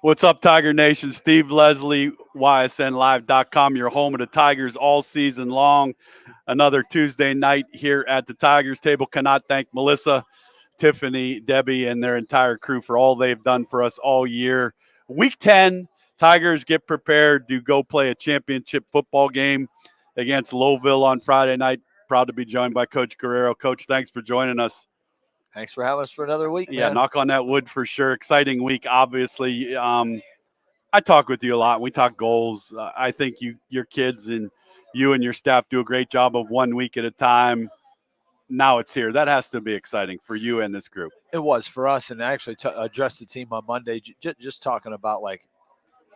What's up, Tiger Nation? Steve Leslie, YSNLive.com, your home of the Tigers all season long. Another Tuesday night here at the Tigers table. Cannot thank Melissa, Tiffany, Debbie, and their entire crew for all they've done for us all year. Week 10, Tigers get prepared to go play a championship football game against Lowellville on Friday night. Proud to be joined by Coach Guerriero. Coach, thanks for joining us. Thanks for having us for another week, Yeah, man. knock on that wood for sure. Exciting week, obviously. I talk with you a lot. We talk goals. I think your kids and you and your staff do a great job of 1 week at a time. Now it's here. That has to be exciting for you and this group. It was for us, and I actually addressed the team on Monday, just talking about, like,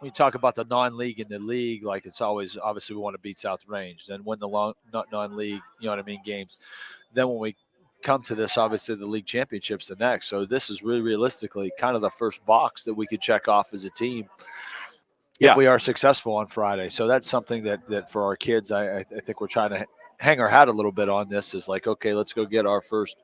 when you talk about the non-league and the league, like, it's always, obviously we want to beat South Range, then win the non-league, you know what I mean, games. Then when we come to this, obviously the league championship's the next. So this is really realistically kind of the first box that we could check off as a team if we are successful on Friday. So that's something that for our kids, I think we're trying to hang our hat a little bit on. This is like, okay, let's go get our first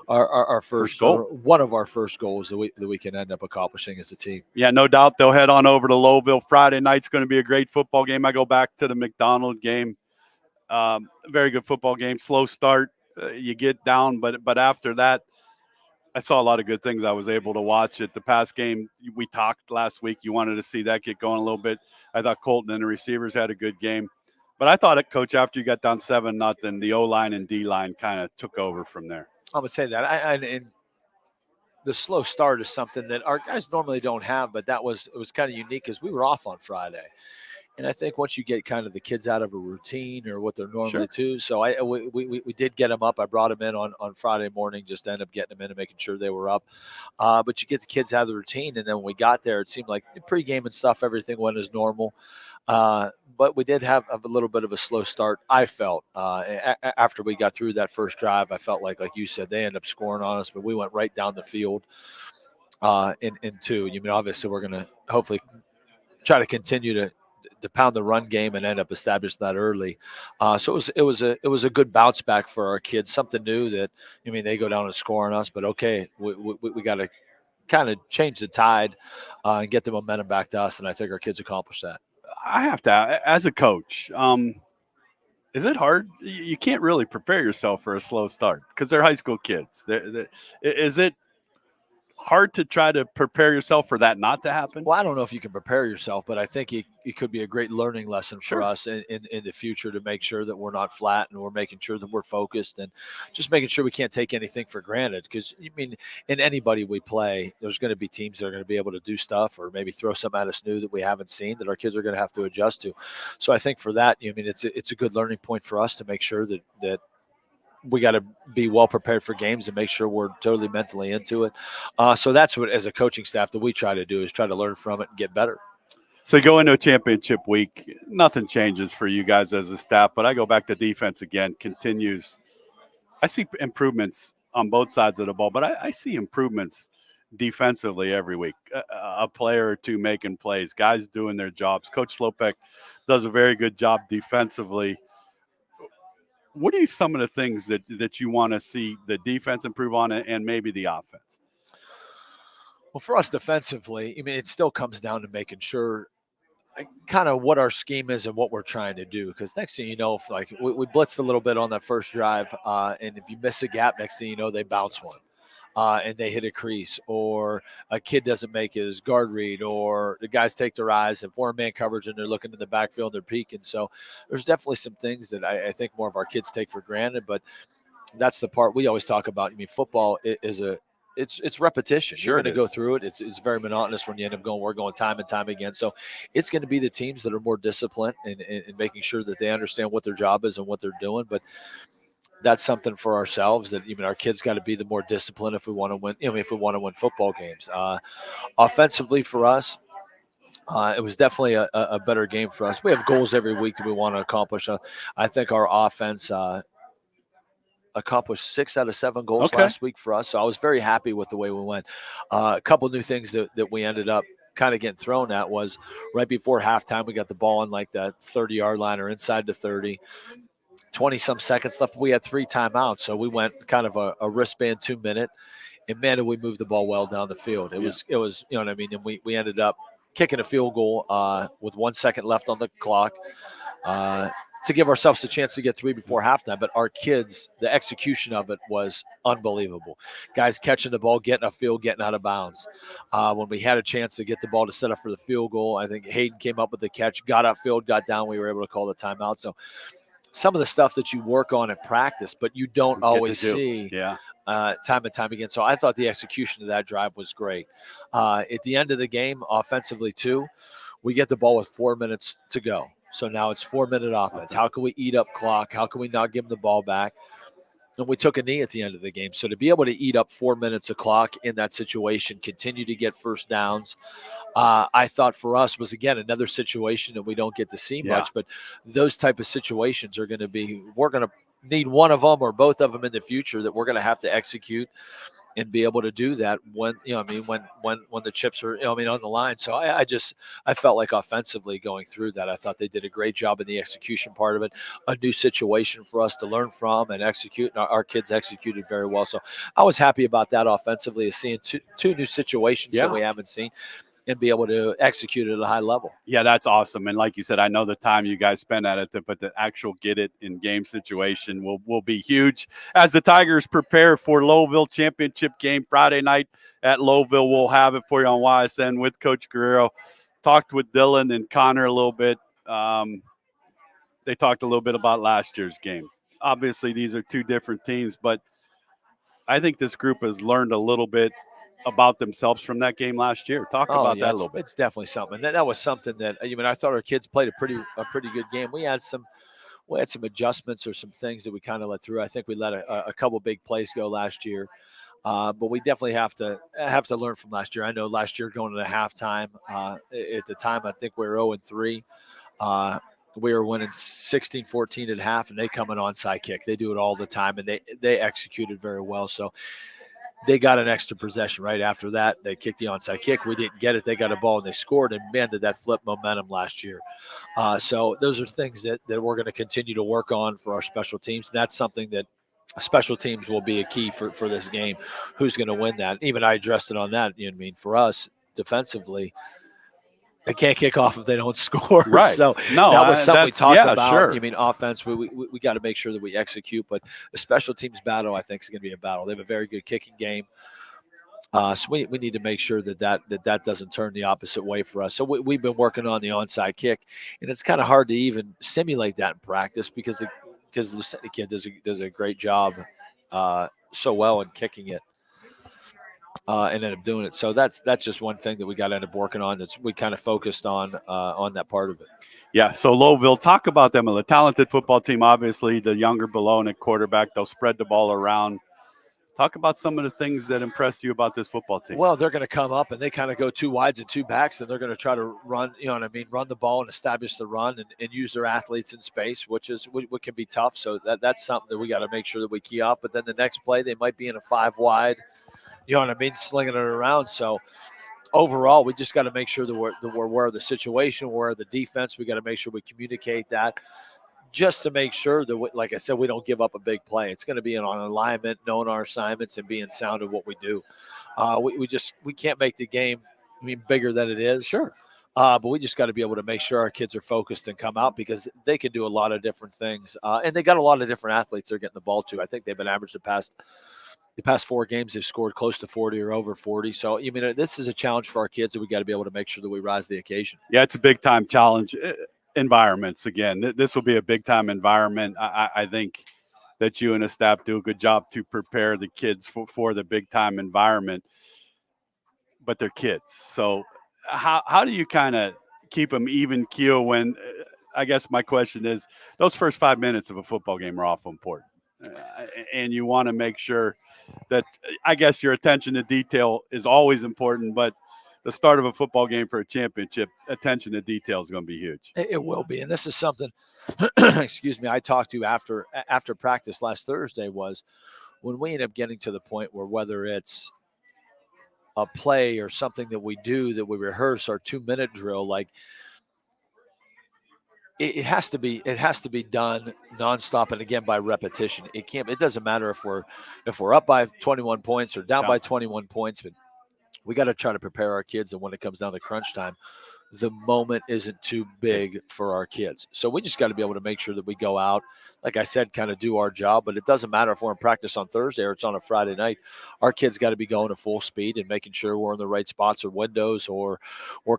goal. One of our first goals that we can end up accomplishing as a team. Yeah, no doubt they'll head on over to Lowellville. Friday night's going to be a great football game. I go back to the McDonald game. Very good football game. Slow start. You get down, but after that, I saw a lot of good things I was able to watch at the past game. We talked last week. You wanted to see that get going a little bit. I thought Colton and the receivers had a good game. But I thought, Coach, after you got down 7-0, the O-line and D-line kind of took over from there. I would say that. And the slow start is something that our guys normally don't have, but it was kind of unique because we were off on Friday. And I think once you get kind of the kids out of a routine or what they're normally to, so we did get them up. I brought them in on Friday morning, just to end up getting them in and making sure they were up. But you get the kids out of the routine, and then when we got there, it seemed like pregame and stuff, everything went as normal. But we did have a little bit of a slow start, I felt. After we got through that first drive, I felt like you said, they ended up scoring on us, but we went right down the field in two. You mean, obviously, we're going to hopefully try to continue to pound the run game and end up establishing that early. So it was a good bounce back for our kids, something new that, I mean, they go down and score on us, but okay, we got to kind of change the tide and get the momentum back to us, and I think our kids accomplished that. I have to, as a coach, is it hard? You can't really prepare yourself for a slow start because they're high school kids. Is it hard to try to prepare yourself for that not to happen? Well, I don't know if you can prepare yourself, but I think it could be a great learning lesson for us in the future to make sure that we're not flat and we're making sure that we're focused and just making sure we can't take anything for granted. Because, I mean, in anybody we play, there's going to be teams that are going to be able to do stuff or maybe throw some at us new that we haven't seen that our kids are going to have to adjust to. So I think for that, I mean, it's a good learning point for us to make sure that we got to be well prepared for games and make sure we're totally mentally into it. So that's what, as a coaching staff, that we try to do is try to learn from it and get better. So you go into a championship week, nothing changes for you guys as a staff, but I go back to defense again, continues. I see improvements on both sides of the ball, but I see improvements defensively every week. A player or two making plays, guys doing their jobs. Coach Slopek does a very good job defensively. What are some of the things that you want to see the defense improve on and maybe the offense? Well, for us defensively, I mean, it still comes down to making sure kind of what our scheme is and what we're trying to do. Because next thing you know, we blitzed a little bit on that first drive, and if you miss a gap, next thing you know, they bounce one. And they hit a crease, or a kid doesn't make his guard read, or the guys take their eyes and four-man coverage and they're looking in the backfield and they're peeking. So there's definitely some things that I think more of our kids take for granted, but that's the part we always talk about. I mean, football is it's repetition. Sure, you're going to go through it. It's very monotonous when you end up we're going time and time again. So it's going to be the teams that are more disciplined and making sure that they understand what their job is and what they're doing. But that's something for ourselves that even our kids got to be the more disciplined if we want to win. If we want to win football games. Offensively for us, it was definitely a better game for us. We have goals every week that we want to accomplish. I think our offense accomplished 6 out of 7 goals last week for us. So I was very happy with the way we went. A couple new things that we ended up kind of getting thrown at was right before halftime, we got the ball on like that 30-yard line or inside the 30. 20-some seconds left. We had 3 timeouts, so we went kind of a wristband 2-minute, And man, did we move the ball well down the field. It was, you know what I mean? And we ended up kicking a field goal with 1 second left on the clock to give ourselves a chance to get 3 before halftime. But our kids, the execution of it was unbelievable. Guys catching the ball, getting upfield, getting out of bounds. When we had a chance to get the ball to set up for the field goal, I think Hayden came up with the catch, got upfield, got down. We were able to call the timeout. So some of the stuff that you work on in practice, but you don't always see time and time again. So I thought the execution of that drive was great. At the end of the game, offensively too, we get the ball with 4 minutes to go. So now it's 4-minute offense. How can we eat up clock? How can we not give them the ball back? And we took a knee at the end of the game. So to be able to eat up 4 minutes of clock in that situation, continue to get first downs, I thought for us was, again, another situation that we don't get to see much. But those type of situations are going to be – we're going to need one of them or both of them in the future that we're going to have to execute and be able to do that when, you know, I mean, when the chips are, you know, I mean, on the line. So I felt like offensively going through that, I thought they did a great job in the execution part of it, a new situation for us to learn from and execute. And our kids executed very well. So I was happy about that offensively, seeing two new situations that we haven't seen and be able to execute it at a high level. Yeah, that's awesome. And like you said, I know the time you guys spend at it, but the actual get it in game situation will be huge as the Tigers prepare for Lowellville championship game Friday night at Lowellville. We'll have it for you on YSN with Coach Guerriero. Talked with Dylan and Connor a little bit. They talked a little bit about last year's game. Obviously, these are two different teams, but I think this group has learned a little bit about themselves from that game last year. Talk about that a little bit. It's definitely something. That was something that, I mean, I thought our kids played a pretty good game. We had some adjustments or some things that we kind of let through. I think we let a couple big plays go last year, but we definitely have to learn from last year. I know last year going into halftime, at the time I think we were 0-3. We were winning 16-14 at half, and they come an onside kick. They do it all the time, and they executed very well. So they got an extra possession right after that. They kicked the onside kick. We didn't get it. They got a ball and they scored. And man, did that flip momentum last year. So those are things that we're going to continue to work on for our special teams. And that's something that special teams will be a key for this game. Who's going to win that? Even I addressed it on that. You know what I mean? For us defensively, they can't kick off if they don't score. Right. So no, that was something we talked about. Sure. I mean, offense, we got to make sure that we execute. But the special teams battle, I think, is going to be a battle. They have a very good kicking game. So we need to make sure that doesn't turn the opposite way for us. So we've been working on the onside kick, and it's kind of hard to even simulate that in practice because the Lucente kid does a great job so well in kicking it. And end up doing it. So that's just one thing that we got to end up working on. That's we kind of focused on that part of it. Yeah. So Lowellville, talk about them. A talented football team, obviously. The younger Bologna at quarterback, they'll spread the ball around. Talk about some of the things that impressed you about this football team. Well, they're going to come up and they kind of go 2 wides and 2 backs, and they're going to try to run. You know what I mean? Run the ball and establish the run and use their athletes in space, which can be tough. So that's something that we got to make sure that we key up. But then the next play, they might be in a 5 wide. You know what I mean? Slinging it around. So overall, we just got to make sure that we're aware of the situation, we're aware of the defense. We got to make sure we communicate that just to make sure that, like I said, we don't give up a big play. It's going to be on alignment, knowing our assignments, and being sound in what we do. We can't make the game bigger than it is. Sure. But we just got to be able to make sure our kids are focused and come out because they can do a lot of different things. And they got a lot of different athletes they're getting the ball to. I think they've been averaged the past 4 games, they've scored close to 40 or over 40. So, this is a challenge for our kids that we got to be able to make sure that we rise to the occasion. Yeah, it's a big-time challenge. Environments, again, this will be a big-time environment. I think that you and the staff do a good job to prepare the kids for the big-time environment, but they're kids. So how do you kind of keep them even keel when I guess my question is those first 5 minutes of a football game are awful important. And you want to make sure that, I guess, your attention to detail is always important, but the start of a football game for a championship, attention to detail is going to be huge. It will be. And this is something, excuse me, I talked to after practice last Thursday was when we end up getting to the point where whether it's a play or something that we do that we rehearse our 2-minute drill, like it has to be done nonstop, and again by repetition. It doesn't matter if we're up by 21 points or down by 21 points, but we got to try to prepare our kids. And when it comes down to crunch time, the moment isn't too big for our kids. So we just got to be able to make sure that we go out, like I said, kind of do our job. But it doesn't matter if we're in practice on Thursday or it's on a Friday night. Our kids got to be going at full speed and making sure we're in the right spots or windows, or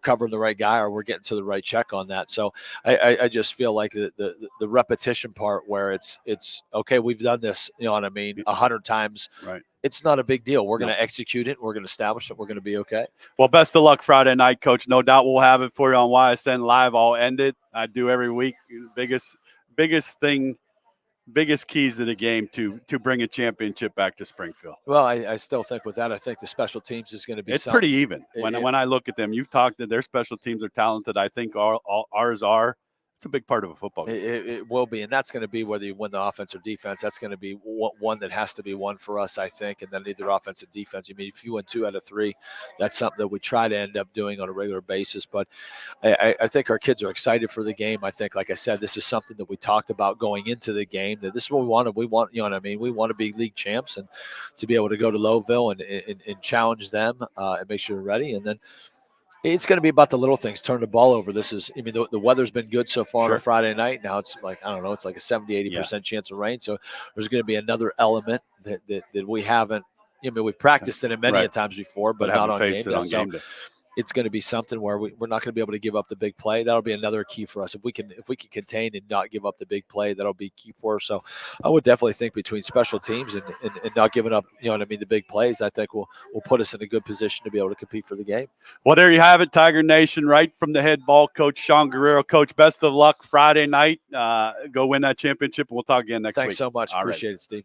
covering the right guy, or we're getting to the right check on that. So I just feel like the repetition part, where it's okay, we've done this, you know what I mean, 100 times. Right. It's not a big deal. We're going to execute it. We're going to establish it. We're going to be okay. Well, best of luck Friday night, Coach. No doubt we'll have it for you on YSN Live. I'll end it. I do every week. Biggest keys to the game to bring a championship back to Springfield. Well, I still think with that, I think the special teams is going to be. It's pretty even. When I look at them, you've talked that their special teams are talented. I think ours are. It's a big part of a football game. It will be, and that's going to be whether you win the offense or defense. That's going to be one that has to be one for us, I think, and then either offense or defense. I mean, if you win 2 out of 3, that's something that we try to end up doing on a regular basis. But I think our kids are excited for the game. I think, like I said, this is something that we talked about going into the game, that this is what we want. We want, you know what I mean? We want to be league champs, and to be able to go to Lowellville and challenge them and make sure we're ready. And then it's going to be about the little things, turn the ball over. The weather's been good so far on a Friday night. Now it's like, I don't know, it's like a 70-80% chance of rain. So there's going to be another element that we haven't, we've practiced it many times before, but not on game day. So it's going to be something where we're not going to be able to give up the big play. That'll be another key for us. If we can contain and not give up the big play, that'll be key for us. So I would definitely think between special teams and not giving up, you know what I mean, the big plays, I think will put us in a good position to be able to compete for the game. Well, there you have it, Tiger Nation, right from the head ball coach, Sean Guerriero. Coach, best of luck Friday night. Go win that championship, and we'll talk again next week. Thanks so much. Appreciate it, Steve.